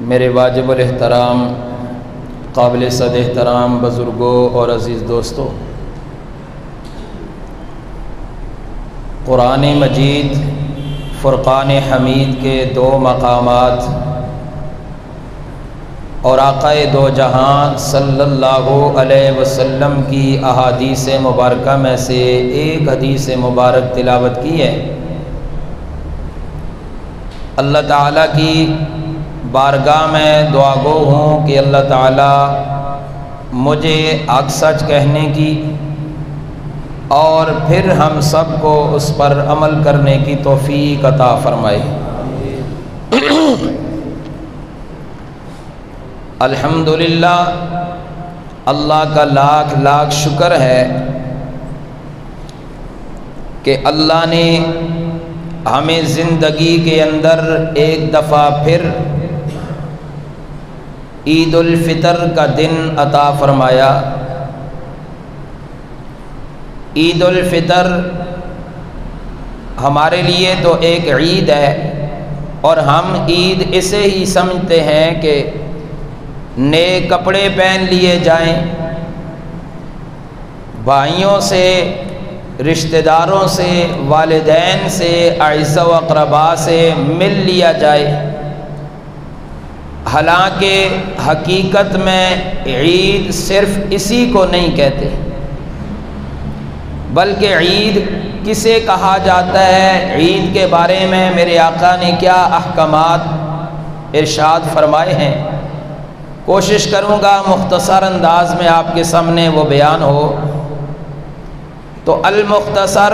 میرے واجب الاحترام قابل صد احترام بزرگوں اور عزیز دوستوں، قرآن مجید فرقان حمید کے دو مقامات اور آقا دو جہاں صلی اللہ علیہ وسلم کی احادیث مبارکہ میں سے ایک حدیث مبارک تلاوت کی ہے۔ اللہ تعالیٰ کی بارگاہ میں دعا گو ہوں کہ اللہ تعالیٰ مجھے حق سچ کہنے کی اور پھر ہم سب کو اس پر عمل کرنے کی توفیق عطا فرمائے۔ الحمدللہ، اللہ کا لاکھ لاکھ شکر ہے کہ اللہ نے ہمیں زندگی کے اندر ایک دفعہ پھر عید الفطر کا دن عطا فرمایا۔ عید الفطر ہمارے لیے تو ایک عید ہے، اور ہم عید اسے ہی سمجھتے ہیں کہ نئے کپڑے پہن لیے جائیں، بھائیوں سے، رشتہ داروں سے، والدین سے، اعزاء و اقرباء سے مل لیا جائے۔ حالانکہ حقیقت میں عید صرف اسی کو نہیں کہتے، بلکہ عید کسے کہا جاتا ہے، عید کے بارے میں میرے آقا نے کیا احکامات ارشاد فرمائے ہیں، کوشش کروں گا مختصر انداز میں آپ کے سامنے وہ بیان ہو۔ تو المختصر،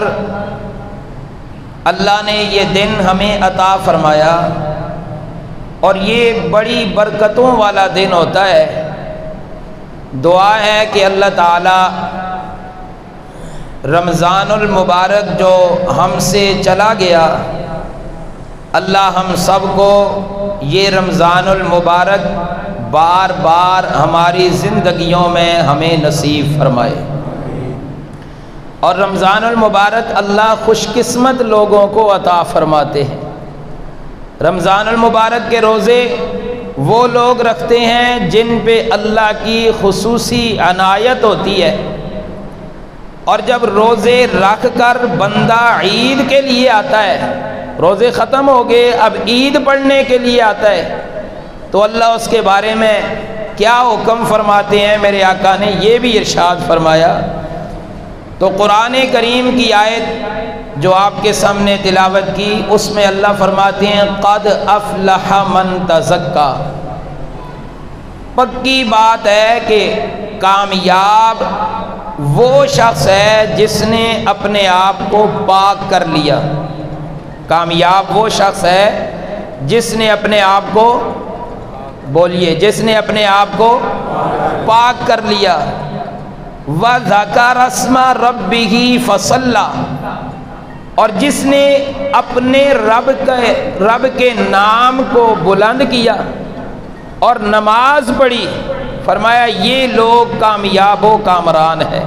اللہ نے یہ دن ہمیں عطا فرمایا، اور یہ بڑی برکتوں والا دن ہوتا ہے۔ دعا ہے کہ اللہ تعالی رمضان المبارک جو ہم سے چلا گیا، اللہ ہم سب کو یہ رمضان المبارک بار بار ہماری زندگیوں میں ہمیں نصیب فرمائے۔ اور رمضان المبارک اللہ خوش قسمت لوگوں کو عطا فرماتے ہیں۔ رمضان المبارک کے روزے وہ لوگ رکھتے ہیں جن پہ اللہ کی خصوصی عنایت ہوتی ہے، اور جب روزے رکھ کر بندہ عید کے لیے آتا ہے، روزے ختم ہو گئے اب عید پڑھنے کے لیے آتا ہے، تو اللہ اس کے بارے میں کیا حکم فرماتے ہیں، میرے آقا نے یہ بھی ارشاد فرمایا۔ تو قرآن کریم کی آیت جو آپ کے سامنے تلاوت کی، اس میں اللہ فرماتے ہیں قد افلح من تزکا۔ پکی بات ہے کہ کامیاب وہ شخص ہے جس نے اپنے آپ کو پاک کر لیا۔ کامیاب وہ شخص ہے جس نے اپنے آپ کو، بولیے، جس نے اپنے آپ کو پاک کر لیا۔ وَذَكَرَ اسْمَ رَبِّهِ فَصَلَّى، اور جس نے اپنے رب کے نام کو بلند کیا اور نماز پڑھی، فرمایا یہ لوگ کامیاب و کامران ہے۔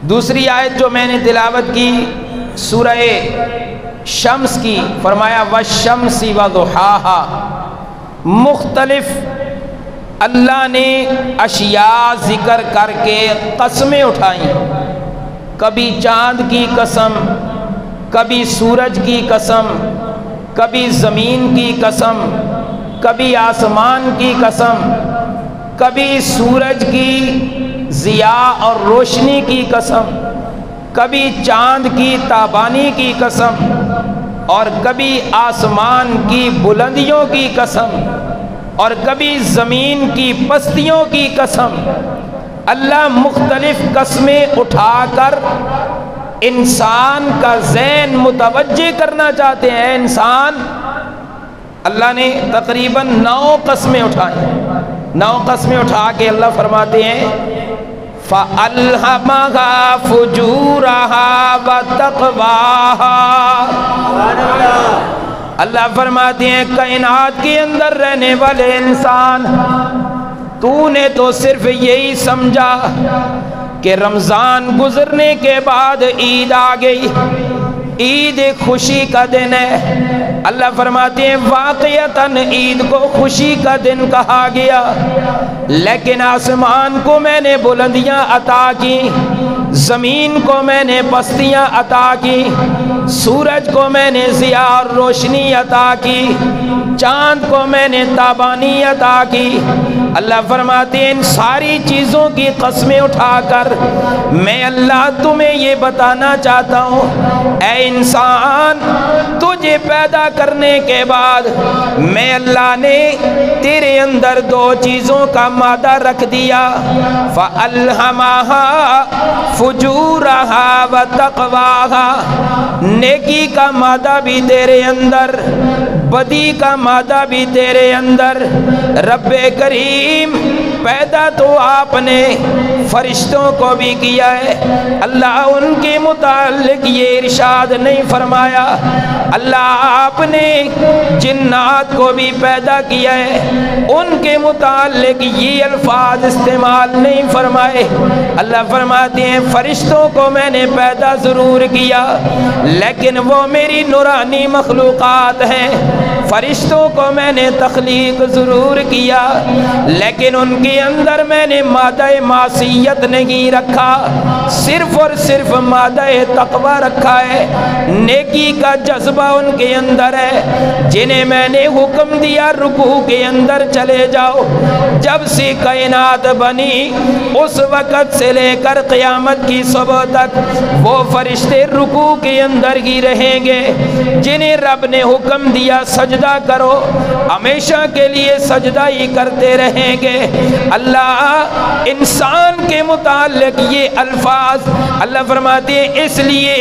دوسری آیت جو میں نے تلاوت کی سورہ شمس کی، فرمایا وَالشَّمْسِ وَضُحَاهَا۔ مختلف اللہ نے اشیاء ذکر کر کے قسمیں اٹھائیں، کبھی چاند کی قسم، کبھی سورج کی قسم، کبھی زمین کی قسم، کبھی آسمان کی قسم، کبھی سورج کی ضیاء اور روشنی کی قسم، کبھی چاند کی تابانی کی قسم، اور کبھی آسمان کی بلندیوں کی قسم، اور کبھی زمین کی پستیوں کی قسم۔ اللہ مختلف قسمیں اٹھا کر انسان کا ذہن متوجہ کرنا چاہتے ہیں۔ انسان، اللہ نے تقریباً 9 قسمیں اٹھائیں، 9 قسمیں اٹھا کے اللہ فرماتے ہیں فَأَلْهَمَهَا فُجُورَهَا وَتَقْوَاهَا۔ اللہ فرماتے ہیں کائنات کے اندر رہنے والے انسان، تو نے تو صرف یہی سمجھا کہ رمضان گزرنے کے بعد عید آ گئی، عید ایک خوشی کا دن ہے۔ اللہ فرماتے ہیں واقعتاً عید کو خوشی کا دن کہا گیا، لیکن آسمان کو میں نے بلندیاں عطا کی، زمین کو میں نے پستیاں عطا کی، سورج کو میں نے ضیاء اور روشنی عطا کی، چاند کو میں نے تابانی عطا کی۔ اللہ فرماتے ہیں ان ساری چیزوں کی قسمیں اٹھا کر میں اللہ تمہیں یہ بتانا چاہتا ہوں، اے انسان، تجھے پیدا کرنے کے بعد میں اللہ نے تیرے اندر دو چیزوں کا مادہ رکھ دیا، فَأَلْهَمَهَا فُجُورَهَا وَتَقْوَاهَا، نیکی کا مادہ بھی تیرے اندر، بدی کا مادہ بھی تیرے اندر۔ رب کریم پیدا تو آپ نے فرشتوں کو بھی کیا ہے، اللہ ان کے متعلق یہ ارشاد نہیں فرمایا، اللہ آپ نے جنات کو بھی پیدا کیا ہے، ان کے متعلق یہ الفاظ استعمال نہیں فرمائے۔ اللہ فرماتے ہیں فرشتوں کو میں نے پیدا ضرور کیا، لیکن وہ میری نورانی مخلوقات ہیں۔ فرشتوں کو میں نے تخلیق ضرور کیا، لیکن ان کے اندر میں نے مادہ معصیت نہیں رکھا، صرف اور صرف مادہ تقوی رکھا ہے، نیکی کا جذبہ ان کے اندر ہے، جنہیں میں نے حکم دیا رکوع کے اندر چلے جاؤ۔ جب سے کائنات بنی اس وقت سے لے کر قیامت کی صبح تک وہ فرشتے رکوع کے اندر ہی رہیں گے، جنہیں رب نے حکم دیا سجدہ کرو، ہمیشہ کے لیے سجدہ ہی کرتے رہیں گے۔ اللہ انسان کے متعلق یہ الفاظ اللہ فرماتے ہیں اس لیے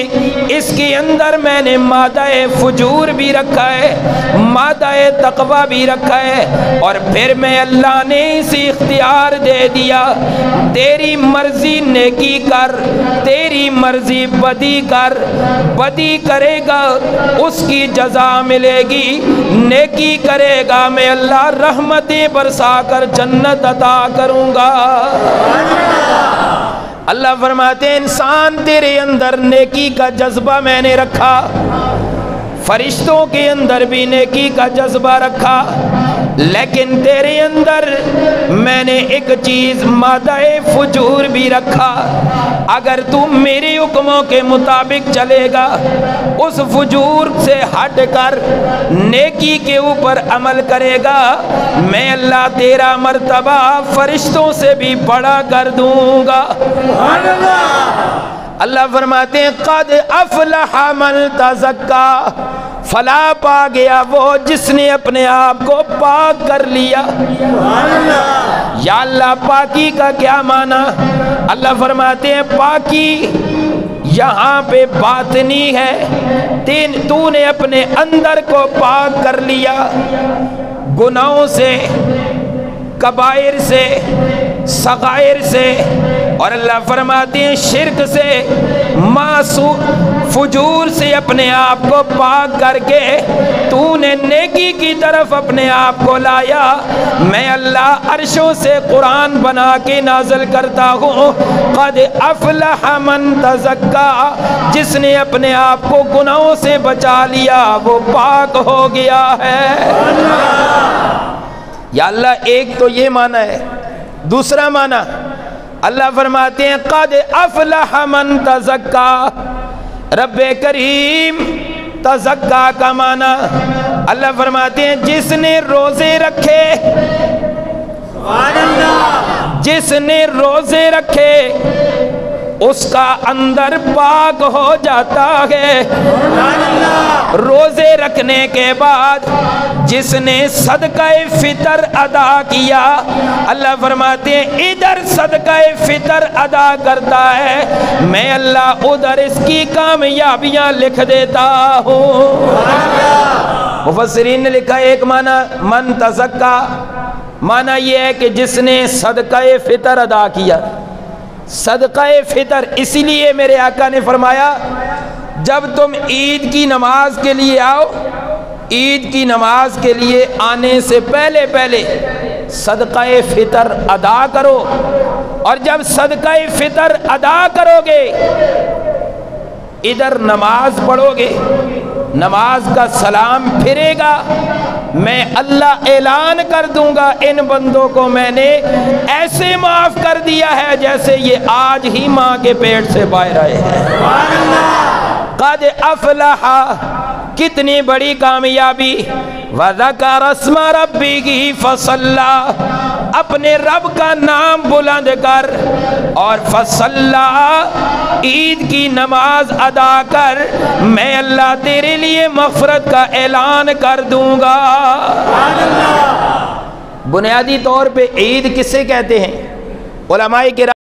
اس کے اندر میں نے مادہ فجور بھی رکھا ہے، مادہ تقوی بھی رکھا ہے، اور پھر میں اللہ نے اسے اختیار دے دیا، تیری مرضی نیکی کر، تیری مرضی بدی کر، بدی کرے گا اس کی جزا ملے گی، نیکی کرے گا میں اللہ رحمتیں برسا کر جنت عطا کروں گا۔ اللہ فرماتے ہیں انسان تیرے اندر نیکی کا جذبہ میں نے رکھا، فرشتوں کے اندر بھی نیکی کا جذبہ رکھا، لیکن تیرے اندر میں نے ایک چیز مادہ فجور بھی رکھا۔ اگر تم میرے حکموں کے مطابق چلے گا، اس فجور سے ہٹ کر نیکی کے اوپر عمل کرے گا، میں اللہ تیرا مرتبہ فرشتوں سے بھی بڑا کر دوں گا۔ اللہ فرماتے ہیں قد افلح من تزکا، فلاح پا گیا وہ جس نے اپنے آپ کو پاک کر لیا۔ یا اللہ پاکی کا کیا معنی؟ اللہ فرماتے ہیں پاکی یہاں پہ باطنی ہے، تو نے اپنے اندر کو پاک کر لیا، گناہوں سے، کبائر سے، صغائر سے، اور اللہ فرماتے ہیں شرک سے، فجور سے اپنے آپ کو پاک کر کے تو نے نیکی کی طرف اپنے آپ کو لایا، میں اللہ عرشوں سے قرآن بنا کے نازل کرتا ہوں قد افلح من تزکا، جس نے اپنے آپ کو گناہوں سے بچا لیا وہ پاک ہو گیا ہے۔ یا اللہ ایک تو یہ معنی ہے، دوسرا معنی اللہ فرماتے ہیں قد افلح من تزکا، رب کریم تزکا کا معنی اللہ فرماتے ہیں جس نے روزے رکھے، جس نے روزے رکھے اس کا اندر پاک ہو جاتا ہے۔ روزے رکھنے کے بعد جس نے صدقہ فطر ادا کیا، اللہ فرماتے ہیں ادھر صدقہ فطر ادا کرتا ہے، میں اللہ ادھر اس کی کامیابیاں لکھ دیتا ہوں۔ مفسرین نے لکھا ایک معنی من تزکا، معنی یہ ہے کہ جس نے صدقہ فطر ادا کیا۔ صدقہ فطر اسی لیے میرے آقا نے فرمایا جب تم عید کی نماز کے لیے آؤ، عید کی نماز کے لیے آنے سے پہلے پہلے صدقہ فطر ادا کرو، اور جب صدقہ فطر ادا کرو گے ادھر نماز پڑھو گے، نماز کا سلام پھرے گا، میں اللہ اعلان کر دوں گا ان بندوں کو میں نے ایسے معاف کر دیا ہے جیسے یہ آج ہی ماں کے پیٹ سے باہر آئے ہیں۔ قد افلح، کتنی بڑی کامیابی، وذکر اسم ربہ فصلی، اپنے رب کا نام بلند کر اور فصلی، عید کی نماز ادا کر، میں اللہ تیرے لیے مغفرت کا اعلان کر دوں گا۔ بنیادی طور پہ عید کسے کہتے ہیں؟ علماء کرام